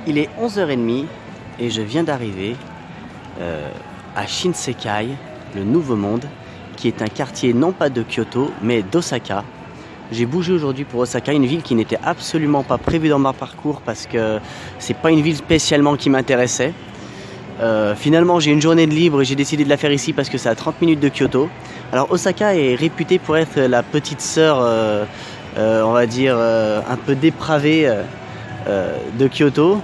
Il est 11h30 et je viens d'arriver à Shinsekai, le Nouveau Monde, qui est un quartier non pas de Kyoto, mais d'Osaka. J'ai bougé aujourd'hui pour Osaka, une ville qui n'était absolument pas prévue dans mon parcours parce que c'est pas une ville spécialement qui m'intéressait. Finalement, j'ai une journée de libre et j'ai décidé de la faire ici parce que c'est à 30 minutes de Kyoto. Alors Osaka est réputée pour être la petite sœur, on va dire, un peu dépravée de Kyoto.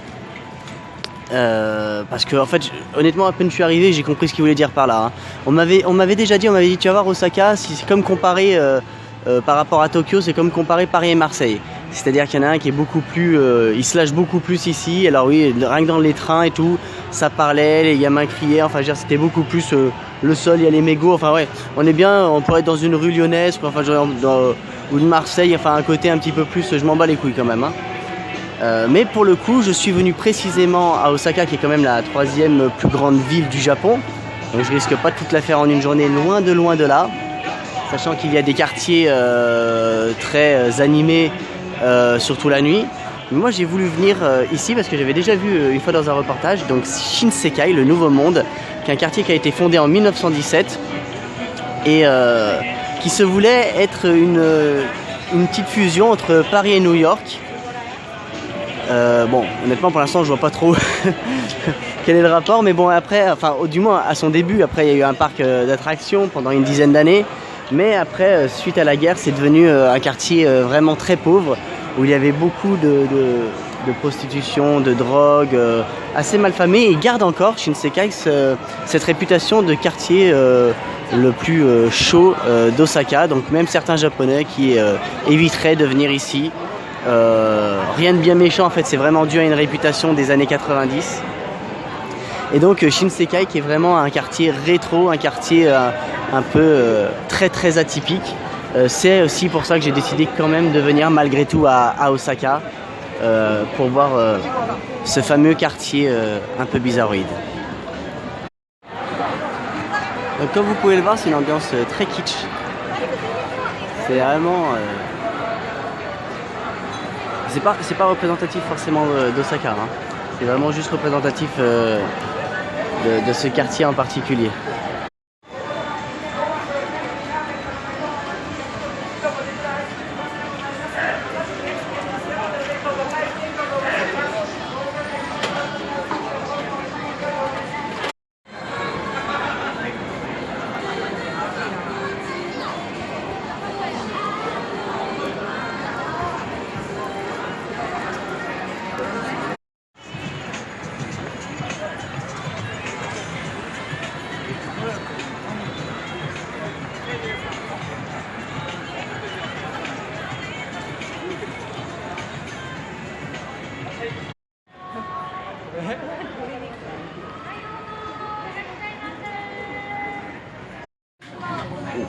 Parce que en fait, honnêtement, à peine je suis arrivé, j'ai compris ce qu'il voulait dire par là. On m'avait déjà dit, tu vas voir Osaka, c'est comme comparer par rapport à Tokyo, c'est comme comparer Paris et Marseille. C'est-à-dire qu'il y en a un qui est beaucoup plus, il se lâche beaucoup plus ici. Alors oui, rien que dans les trains et tout, ça parlait, les gamins criaient. Enfin, je veux dire, c'était beaucoup plus le sol, il y a les mégots. Enfin ouais, on est bien, on pourrait être dans une rue lyonnaise, quoi, enfin ou de Marseille. Enfin, un côté un petit peu plus, je m'en bats les couilles quand même. Hein. Mais pour le coup, je suis venu précisément à Osaka, qui est quand même la 3e plus grande ville du Japon. Donc je risque pas de toute la faire en une journée, loin de là. Sachant qu'il y a des quartiers très animés, surtout la nuit. Mais moi j'ai voulu venir ici parce que j'avais déjà vu une fois dans un reportage, donc Shinsekai, le Nouveau Monde, qui est un quartier qui a été fondé en 1917 et qui se voulait être une petite fusion entre Paris et New York. Bon, honnêtement pour l'instant je vois pas trop quel est le rapport, mais bon après, enfin du moins à son début, après il y a eu un parc d'attractions pendant une dizaine d'années, mais après suite à la guerre c'est devenu un quartier vraiment très pauvre où il y avait beaucoup de prostitution, de drogue, assez malfamé, et il garde encore Shinsekai cette réputation de quartier le plus chaud d'Osaka, donc même certains japonais qui éviteraient de venir ici. Rien de bien méchant en fait, c'est vraiment dû à une réputation des années 90. Et donc Shinsekai qui est vraiment un quartier rétro, un quartier un peu très atypique. C'est aussi pour ça que j'ai décidé quand même de venir malgré tout à Osaka pour voir ce fameux quartier un peu bizarroïde. Donc comme vous pouvez le voir, c'est une ambiance très kitsch. C'est vraiment... C'est pas représentatif forcément d'Osaka, hein. C'est vraiment juste représentatif de ce quartier en particulier.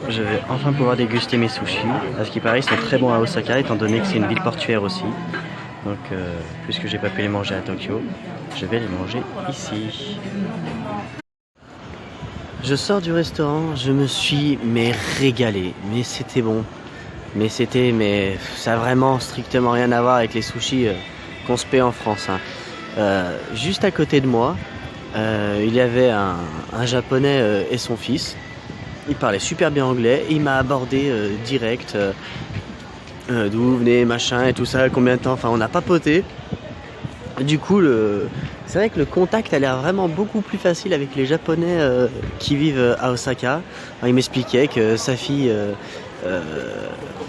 Je vais enfin pouvoir déguster mes sushis. À ce qui paraît, ils sont très bons à Osaka, étant donné que c'est une ville portuaire aussi. Donc, puisque j'ai pas pu les manger à Tokyo, je vais les manger ici. Je sors du restaurant, je me suis régalé. Mais c'était bon. Mais ça a vraiment strictement rien à voir avec les sushis qu'on se paie en France. Hein. Juste à côté de moi, il y avait un japonais et son fils. Il parlait super bien anglais et il m'a abordé direct, d'où vous venez, machin et tout ça, combien de temps, enfin on a papoté. Du coup, c'est vrai que le contact a l'air vraiment beaucoup plus facile avec les Japonais qui vivent à Osaka. Alors, il m'expliquait que sa fille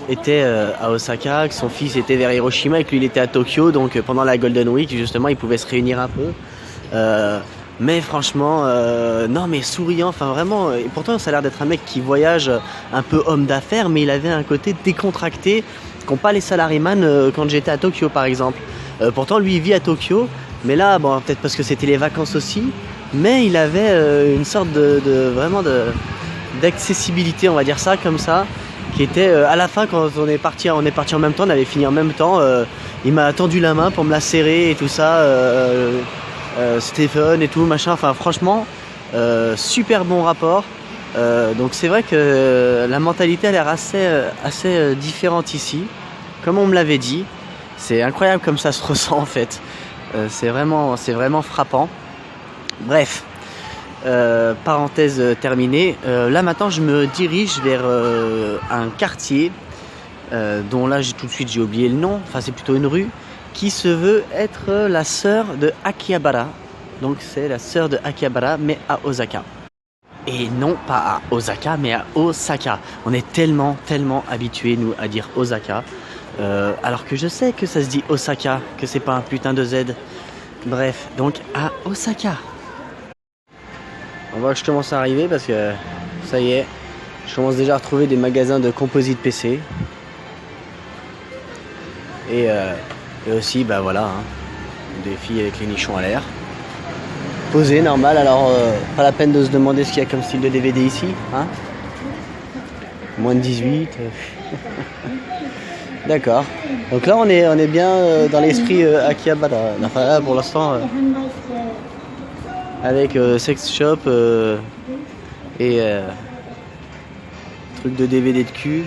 était à Osaka, que son fils était vers Hiroshima et que lui il était à Tokyo, donc pendant la Golden Week justement ils pouvaient se réunir un peu. Mais franchement, non mais souriant, enfin vraiment, et pourtant ça a l'air d'être un mec qui voyage un peu homme d'affaires, mais il avait un côté décontracté qu'ont pas les salaryman quand j'étais à Tokyo par exemple. Pourtant lui il vit à Tokyo, mais là, bon peut-être parce que c'était les vacances aussi, mais il avait une sorte d'accessibilité, on va dire ça comme ça, qui était à la fin quand on est parti en même temps, on avait fini en même temps, il m'a tendu la main pour me la serrer et tout ça. Stephen et tout machin, enfin franchement super bon rapport, donc c'est vrai que la mentalité a l'air assez différente ici, comme on me l'avait dit. C'est incroyable comme ça se ressent en fait. C'est vraiment frappant. Bref, parenthèse terminée. Là maintenant je me dirige vers un quartier dont là tout de suite j'ai oublié le nom, enfin c'est plutôt une rue, qui se veut être la sœur de Akihabara. Donc c'est la sœur de Akihabara mais à Osaka. Et non pas à Osaka mais à Osaka. On est tellement habitués nous à dire Osaka. Alors que je sais que ça se dit Osaka, que c'est pas un putain de Z. Bref, donc à Osaka. On voit que je commence à arriver parce que ça y est, je commence déjà à retrouver des magasins de composite PC. Et aussi, bah voilà, hein, des filles avec les nichons à l'air. Posées, normal, alors pas la peine de se demander ce qu'il y a comme style de DVD ici. Hein, moins de 18. D'accord. Donc là, on est bien dans l'esprit Akihabara. Enfin là, pour l'instant, avec sex shop et truc de DVD de cul.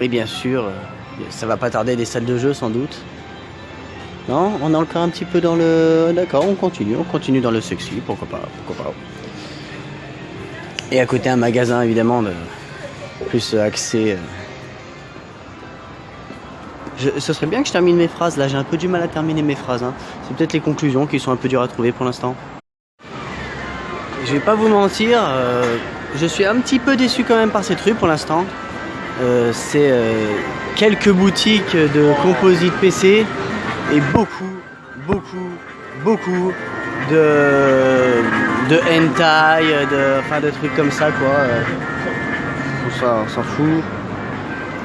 Et bien sûr, ça va pas tarder des salles de jeu sans doute. Non, on est encore un petit peu dans le... D'accord, on continue dans le sexy, pourquoi pas. Et à côté un magasin évidemment de plus axé... Ce serait bien que je termine mes phrases, là j'ai un peu du mal à terminer mes phrases. Hein. C'est peut-être les conclusions qui sont un peu dures à trouver pour l'instant. Je vais pas vous mentir, je suis un petit peu déçu quand même par cette rue pour l'instant. C'est quelques boutiques de composite PC et beaucoup de hentai, de trucs comme ça quoi. Tout ça, on s'en fout.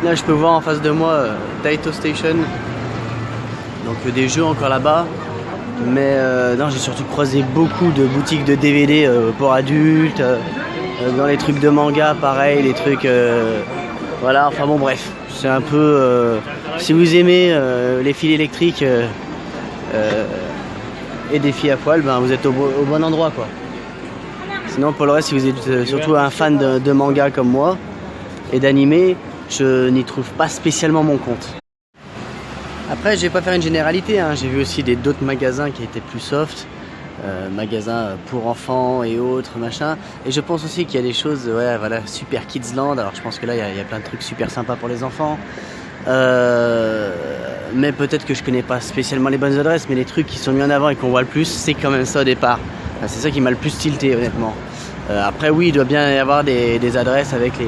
Là je peux voir en face de moi Taito Station, donc des jeux encore là-bas, mais non, j'ai surtout croisé beaucoup de boutiques de DVD pour adultes, dans les trucs de manga pareil, les trucs voilà, enfin bon bref, c'est un peu si vous aimez les fils électriques et des filles à poil, ben vous êtes au bon endroit quoi. Sinon pour le reste, si vous êtes surtout un fan de manga comme moi et d'animé, je n'y trouve pas spécialement mon compte. Après, je vais pas faire une généralité, hein. J'ai vu aussi d'autres magasins qui étaient plus soft, magasins pour enfants et autres, machin. Et je pense aussi qu'il y a des choses, ouais, voilà, Super Kids Land. Alors je pense que là, il y a plein de trucs super sympas pour les enfants. Mais peut-être que je connais pas spécialement les bonnes adresses, mais les trucs qui sont mis en avant et qu'on voit le plus, c'est quand même ça au départ. Enfin, c'est ça qui m'a le plus tilté, honnêtement. Après, oui, il doit bien y avoir des adresses avec les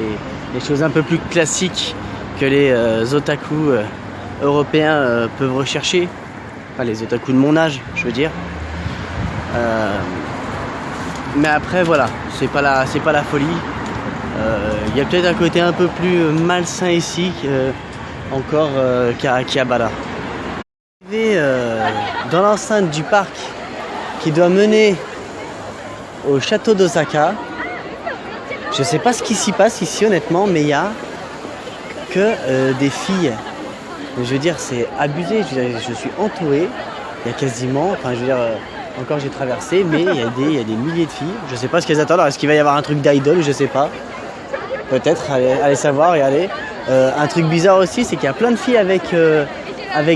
choses un peu plus classiques que les otaku européens peuvent rechercher. Enfin, les otaku de mon âge, je veux dire. Mais après, voilà, c'est pas la folie. Il y a peut-être un côté un peu plus malsain ici encore qu'à Akihabara. Arrivé dans l'enceinte du parc qui doit mener au château d'Osaka. Je sais pas ce qui s'y passe ici honnêtement, mais il y a que des filles. Je veux dire, c'est abusé. Je suis entouré. Il y a quasiment, enfin je veux dire, encore j'ai traversé, mais il y a des milliers de filles. Je sais pas ce qu'elles attendent. Alors, est-ce qu'il va y avoir un truc d'idol? Je sais pas. Peut-être, allez savoir et allez. Un truc bizarre aussi, c'est qu'il y a plein de filles avec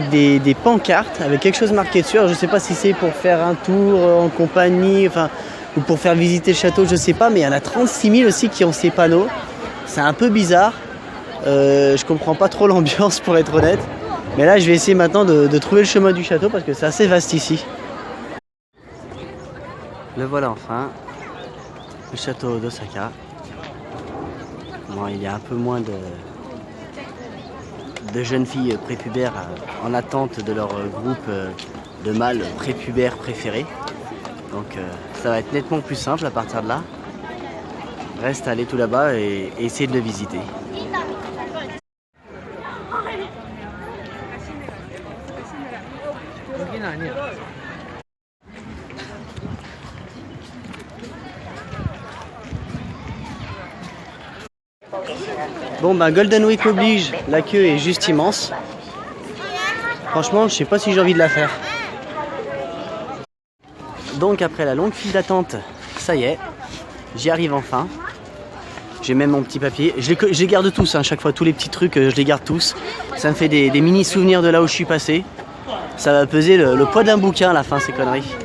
des pancartes, avec quelque chose marqué dessus. Alors, je sais pas si c'est pour faire un tour en compagnie, enfin, ou pour faire visiter le château, je sais pas, mais il y en a 36 000 aussi qui ont ces panneaux. C'est un peu bizarre. Je comprends pas trop l'ambiance pour être honnête. Mais là, je vais essayer maintenant de trouver le chemin du château parce que c'est assez vaste ici. Le voilà enfin, le château d'Osaka. Bon, il y a un peu moins de jeunes filles prépubères en attente de leur groupe de mâles prépubères préférés. Donc ça va être nettement plus simple à partir de là. Reste à aller tout là-bas et essayer de le visiter. Bon bah Golden Week oblige, la queue est juste immense. Franchement, je sais pas si j'ai envie de la faire. Donc après la longue file d'attente, ça y est, j'y arrive enfin. J'ai même mon petit papier. Je les garde tous, hein, chaque fois, tous les petits trucs, je les garde tous. Ça me fait des mini souvenirs de là où je suis passé. Ça va peser le poids d'un bouquin à la fin, ces conneries.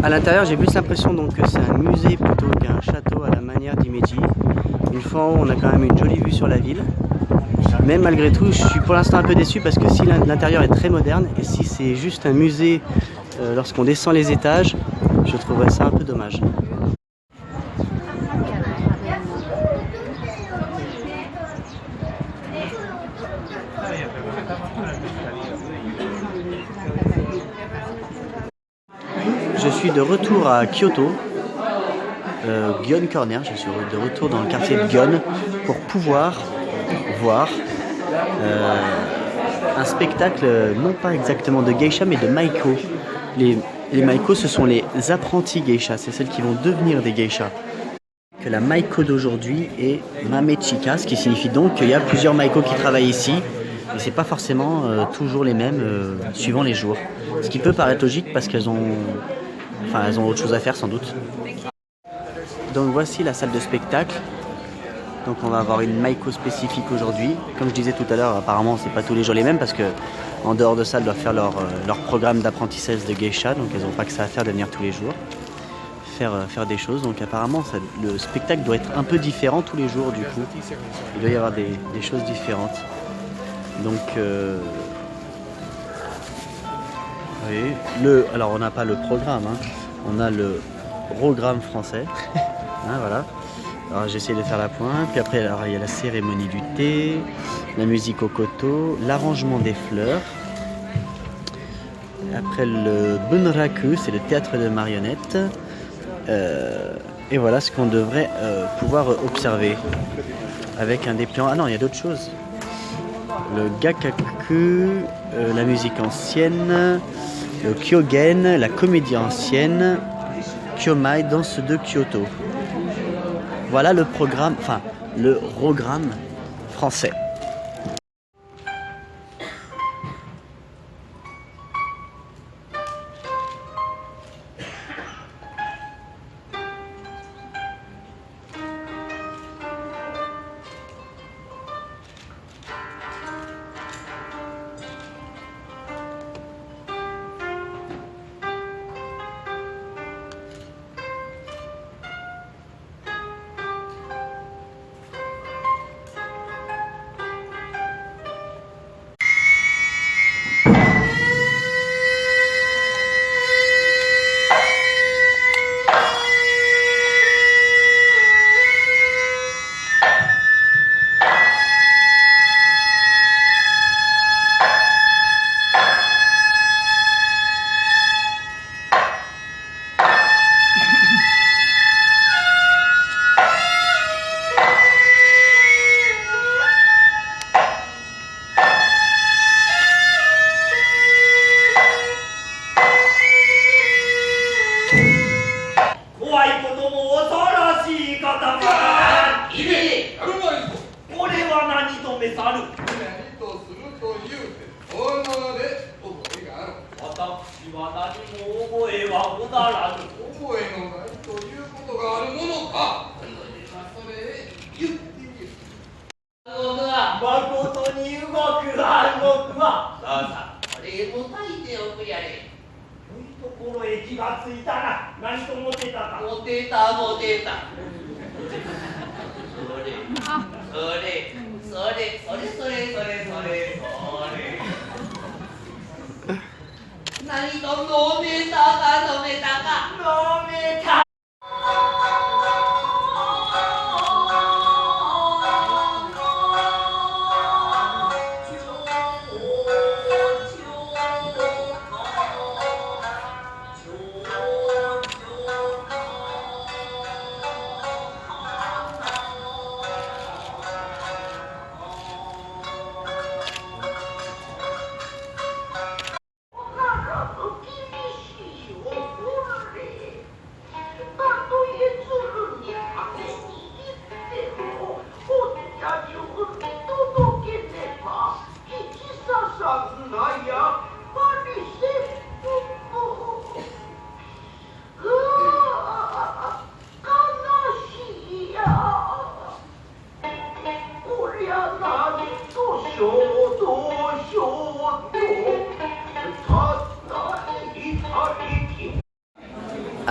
À l'intérieur, j'ai plus l'impression donc que c'est un musée plutôt qu'un château à la manière d'Himeji. Une fois en haut, on a quand même une jolie vue sur la ville. Mais malgré tout, je suis pour l'instant un peu déçu parce que si l'intérieur est très moderne et si c'est juste un musée lorsqu'on descend les étages, je trouverais ça un peu dommage. Je suis de retour à Kyoto, Gion Corner, je suis de retour dans le quartier de Gion pour pouvoir voir un spectacle, non pas exactement de geisha, mais de maiko. Les maiko, ce sont les apprentis geisha, c'est celles qui vont devenir des geishas. Que la maiko d'aujourd'hui est mamechika, ce qui signifie donc qu'il y a plusieurs maiko qui travaillent ici, et c'est pas forcément toujours les mêmes suivant les jours. Ce qui peut paraître logique parce qu'elles ont autre chose à faire sans doute. Donc voici la salle de spectacle. Donc on va avoir une maiko spécifique aujourd'hui. Comme je disais tout à l'heure, apparemment c'est pas tous les jours les mêmes parce que en dehors de ça, elles doivent faire leur programme d'apprentissage de geisha, donc elles n'ont pas que ça à faire de venir tous les jours. Faire des choses, donc apparemment le spectacle doit être un peu différent tous les jours du coup. Il doit y avoir des choses différentes. Donc oui, alors on n'a pas le programme, hein. On a le programme français. Hein, voilà. Alors j'essaie de faire la pointe, puis après alors, il y a la cérémonie du thé, la musique au koto, l'arrangement des fleurs. Après le bunraku, c'est le théâtre de marionnettes. Et voilà ce qu'on devrait pouvoir observer avec un dépliant. Ah non, il y a d'autres choses. Le gakaku, la musique ancienne, le kyogen, la comédie ancienne, kyomai, danse de Kyoto. Voilà le programme, enfin le programme français.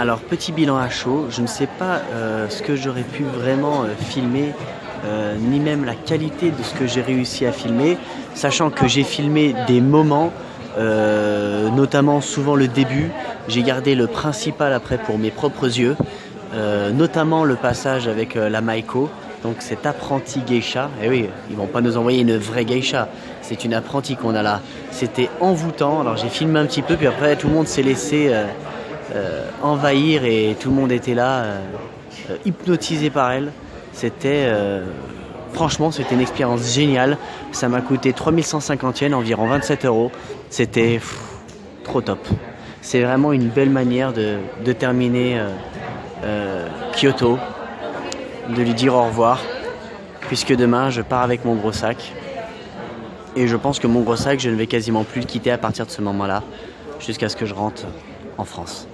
Alors, petit bilan à chaud, je ne sais pas ce que j'aurais pu vraiment filmer, ni même la qualité de ce que j'ai réussi à filmer, sachant que j'ai filmé des moments, notamment souvent le début. J'ai gardé le principal après pour mes propres yeux, notamment le passage avec la Maiko, donc cette apprentie geisha. Et oui, ils vont pas nous envoyer une vraie geisha, c'est une apprentie qu'on a là. C'était envoûtant, alors j'ai filmé un petit peu, puis après tout le monde s'est laissé envahir et tout le monde était là, hypnotisé par elle. C'était franchement, c'était une expérience géniale. Ça m'a coûté 3150 yens, environ 27 €. C'était trop top. C'est vraiment une belle manière de terminer Kyoto, de lui dire au revoir, puisque demain je pars avec mon gros sac. Et je pense que mon gros sac, je ne vais quasiment plus le quitter à partir de ce moment-là, jusqu'à ce que je rentre en France.